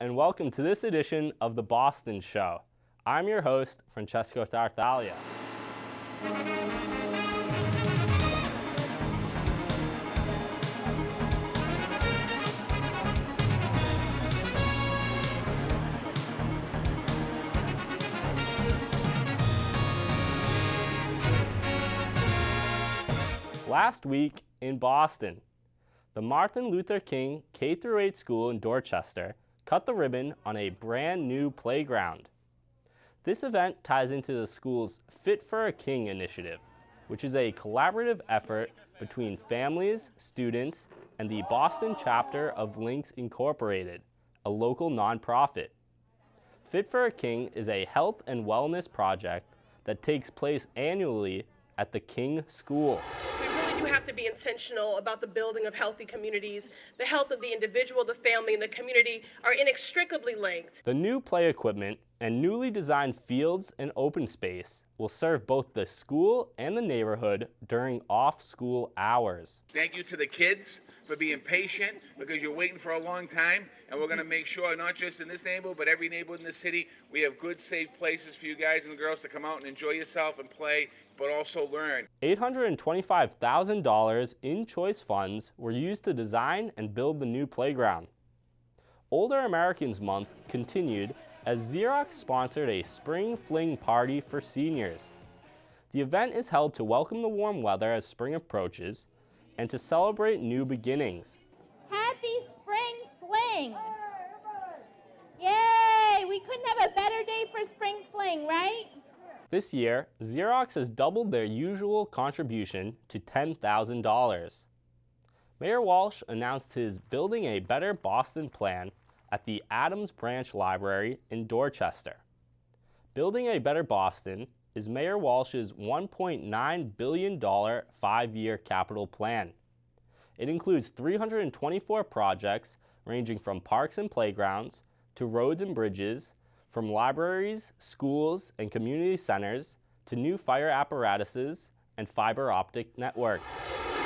and welcome to this edition of The Boston Show. I'm your host, Francesco Tartaglia. Last week in Boston, the Martin Luther King K-8 school in Dorchester cut the ribbon on a brand new playground. This event ties into the school's Fit for a King initiative, which is a collaborative effort between families, students, and the Boston chapter of Links Incorporated, a local nonprofit. Fit for a King is a health and wellness project that takes place annually at the King School. You have to be intentional about the building of healthy communities. The health of the individual, the family, and the community are inextricably linked. The new play equipment and newly designed fields and open space will serve both the school and the neighborhood during off-school hours. Thank you to the kids for being patient, because you're waiting for a long time, and we're going to make sure, not just in this neighborhood, but every neighborhood in the city, we have good, safe places for you guys and girls to come out and enjoy yourself and play, but also learn. $825,000 in choice funds were used to design and build the new playground. Older Americans Month continued as Xerox sponsored a spring fling party for seniors. The event is held to welcome the warm weather as spring approaches and to celebrate new beginnings. Happy Spring Fling! Yay! We couldn't have a better day for Spring Fling, right? This year, Xerox has doubled their usual contribution to $10,000. Mayor Walsh announced his Building a Better Boston plan at the Adams Branch Library in Dorchester. Building a Better Boston is Mayor Walsh's $1.9 billion five-year capital plan. It includes 324 projects ranging from parks and playgrounds to roads and bridges, from libraries, schools, and community centers to new fire apparatuses and fiber optic networks.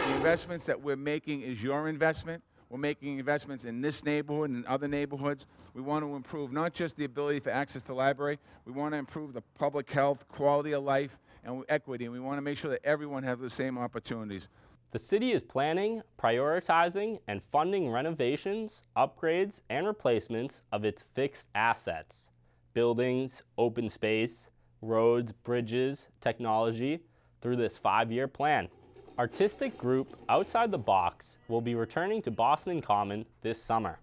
The investments that we're making is your investment. We're making investments in this neighborhood and other neighborhoods. We want to improve not just the ability for access to library, we want to improve the public health, quality of life, and equity, and we want to make sure that everyone has the same opportunities. The city is planning, prioritizing, and funding renovations, upgrades, and replacements of its fixed assets: buildings, open space, roads, bridges, technology, through this five-year plan. Artistic group Outside the Box will be returning to Boston Common this summer.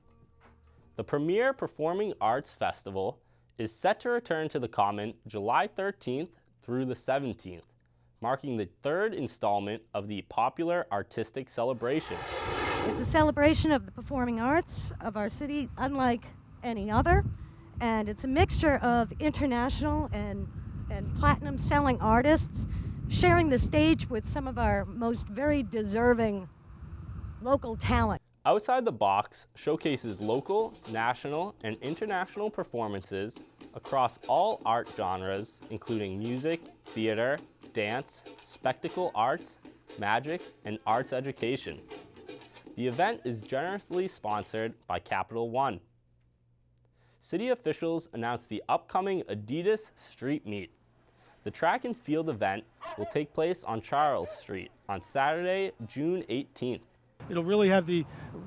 The premier Performing Arts Festival is set to return to the Common July 13th through the 17th, marking the third installment of the popular artistic celebration. It's a celebration of the performing arts of our city, unlike any other, and it's a mixture of international and platinum-selling artists sharing the stage with some of our most very deserving local talent. Outside the Box showcases local, national, and international performances across all art genres, including music, theater, dance, spectacle arts, magic, and arts education. The event is generously sponsored by Capital One. City officials announced the upcoming Adidas Street Meet. The track and field event will take place on Charles Street on Saturday, June 18th. It'll really have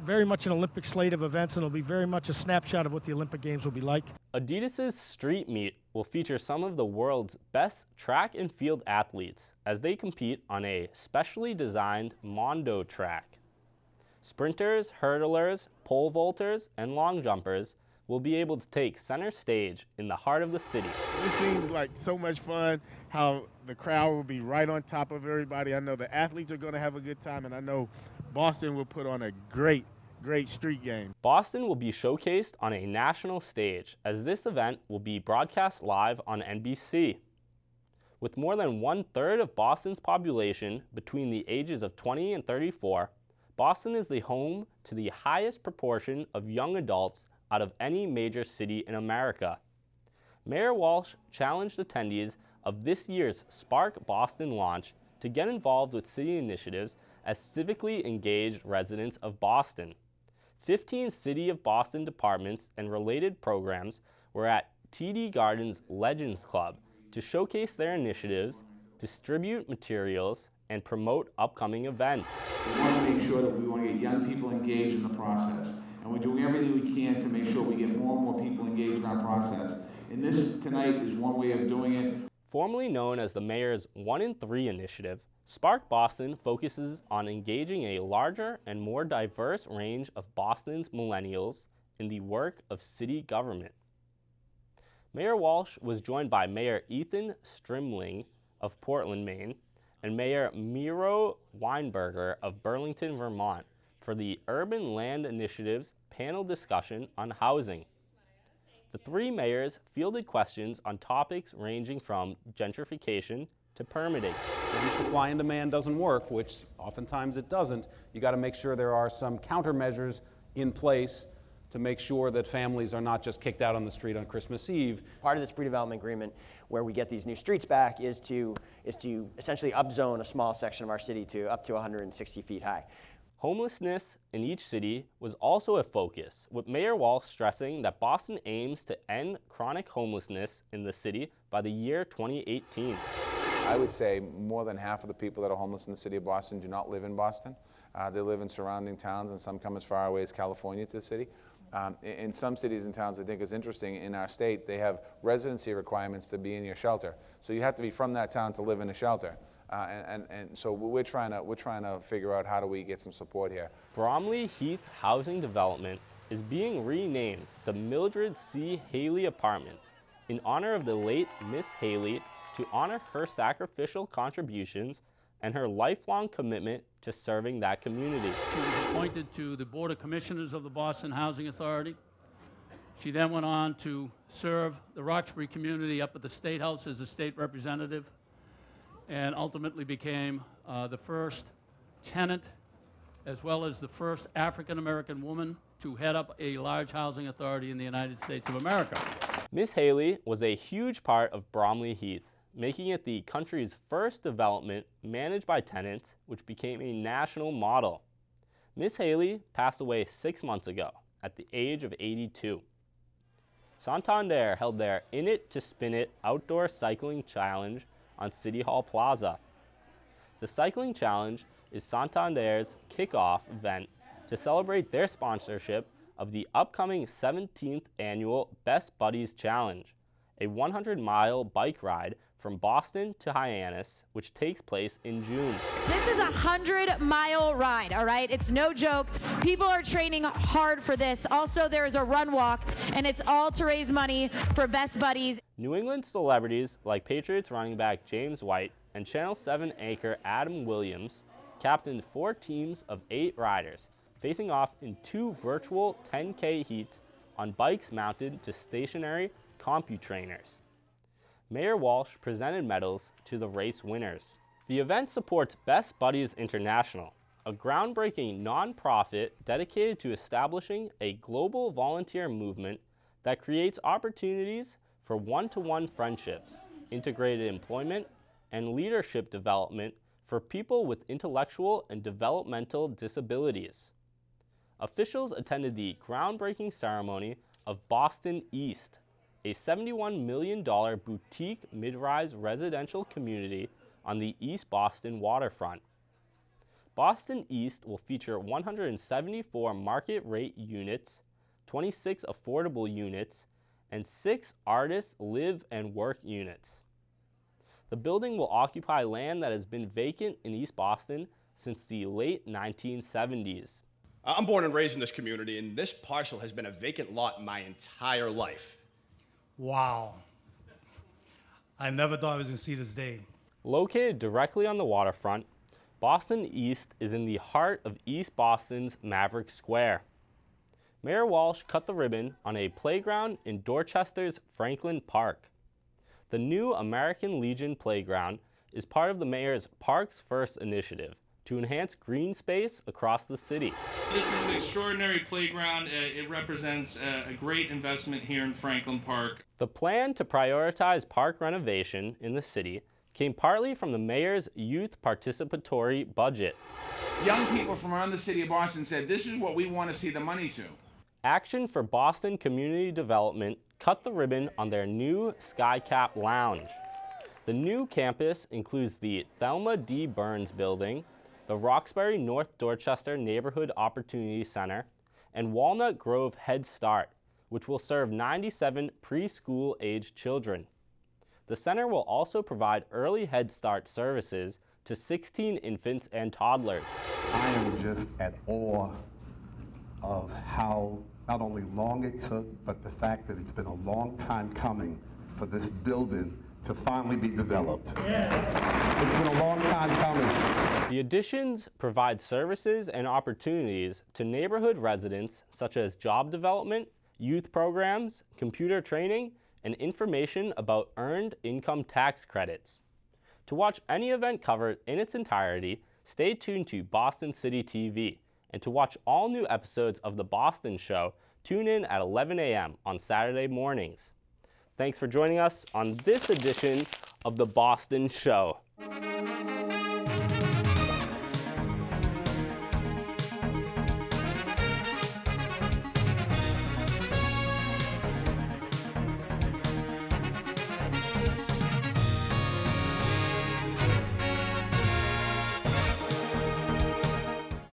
very much an Olympic slate of events, and it'll be very much a snapshot of what the Olympic Games will be like. Adidas's Street Meet will feature some of the world's best track and field athletes as they compete on a specially designed Mondo track. Sprinters, hurdlers, pole vaulters, and long jumpers will be able to take center stage in the heart of the city. This seems like so much fun, how the crowd will be right on top of everybody. I know the athletes are going to have a good time, and I know Boston will put on a great street game. Boston will be showcased on a national stage, as this event will be broadcast live on NBC. With more than 1/3 of Boston's population between the ages of 20 and 34, Boston is the home to the highest proportion of young adults out of any major city in America. Mayor Walsh challenged attendees of this year's Spark Boston launch to get involved with city initiatives as civically engaged residents of Boston. 15 City of Boston departments and related programs were at TD Garden's Legends Club to showcase their initiatives, distribute materials, and promote upcoming events. We want to make sure that we want to get young people engaged in the process. And we're doing everything we can to make sure we get more and more people engaged in our process. And this tonight is one way of doing it. Formerly known as the Mayor's 1 in 3 initiative, Spark Boston focuses on engaging a larger and more diverse range of Boston's millennials in the work of city government. Mayor Walsh was joined by Mayor Ethan Strimling of Portland, Maine, and Mayor Miro Weinberger of Burlington, Vermont, for the Urban Land Initiative's panel discussion on housing. The three mayors fielded questions on topics ranging from gentrification to permitting. If supply and demand doesn't work, which oftentimes it doesn't, you got to make sure there are some countermeasures in place to make sure that families are not just kicked out on the street on Christmas Eve. Part of this pre-development agreement where we get these new streets back is to essentially upzone a small section of our city to up to 160 feet high. Homelessness in each city was also a focus, with Mayor Walsh stressing that Boston aims to end chronic homelessness in the city by the year 2018. I would say more than half of the people that are homeless in the city of Boston do not live in Boston. They live in surrounding towns, and some come as far away as California to the city. In some cities and towns, I think it's interesting, in our state, they have residency requirements to be in your shelter. So you have to be from that town to live in a shelter. And so we're trying to figure out how do we get some support here. Bromley Heath Housing Development is being renamed the Mildred C. Haley Apartments in honor of the late Miss Haley, to honor her sacrificial contributions and her lifelong commitment to serving that community. She was appointed to the Board of Commissioners of the Boston Housing Authority. She then went on to serve the Roxbury community up at the State House as a state representative, and ultimately became the first tenant, as well as the first African-American woman to head up a large housing authority in the United States of America. Miss Haley was a huge part of Bromley Heath, making it the country's first development managed by tenants, which became a national model. Miss Haley passed away 6 months ago at the age of 82. Santander held their In It to Spin It outdoor cycling challenge on City Hall Plaza. The cycling challenge is Santander's kickoff event to celebrate their sponsorship of the upcoming 17th annual Best Buddies Challenge, a 100-mile bike ride from Boston to Hyannis, which takes place in June. This is a 100-mile ride, all right? It's no joke. People are training hard for this. Also, there is a run walk, and it's all to raise money for Best Buddies. New England celebrities like Patriots running back James White and Channel 7 anchor Adam Williams captained 4 teams of 8 riders, facing off in 2 virtual 10K heats on bikes mounted to stationary CompuTrainers. Mayor Walsh presented medals to the race winners. The event supports Best Buddies International, a groundbreaking nonprofit dedicated to establishing a global volunteer movement that creates opportunities for one-to-one friendships, integrated employment, and leadership development for people with intellectual and developmental disabilities. Officials attended the groundbreaking ceremony of Boston East, a $71 million boutique mid-rise residential community on the East Boston waterfront. Boston East will feature 174 market-rate units, 26 affordable units, and 6 artist live and work units. The building will occupy land that has been vacant in East Boston since the late 1970s. I'm born and raised in this community, and this parcel has been a vacant lot my entire life. Wow. I never thought I was going to see this day. Located directly on the waterfront, Boston East is in the heart of East Boston's Maverick Square. Mayor Walsh cut the ribbon on a playground in Dorchester's Franklin Park. The new American Legion playground is part of the mayor's Parks First initiative to enhance green space across the city. This is an extraordinary playground. It represents a great investment here in Franklin Park. The plan to prioritize park renovation in the city came partly from the mayor's youth participatory budget. Young people from around the city of Boston said, this is what we want to see the money to. Action for Boston Community Development cut the ribbon on their new Skycap Lounge. The new campus includes the Thelma D. Burns Building, the Roxbury North Dorchester Neighborhood Opportunity Center, and Walnut Grove Head Start, which will serve 97 preschool-aged children. The center will also provide early Head Start services to 16 infants and toddlers. I am just at awe of how not only long it took, but the fact that it's been a long time coming for this building to finally be developed. It's been a long time coming. The additions provide services and opportunities to neighborhood residents such as job development, youth programs, computer training, and information about earned income tax credits. To watch any event covered in its entirety, stay tuned to Boston City TV. And to watch all new episodes of The Boston Show, tune in at 11 a.m. on Saturday mornings. Thanks for joining us on this edition of The Boston Show.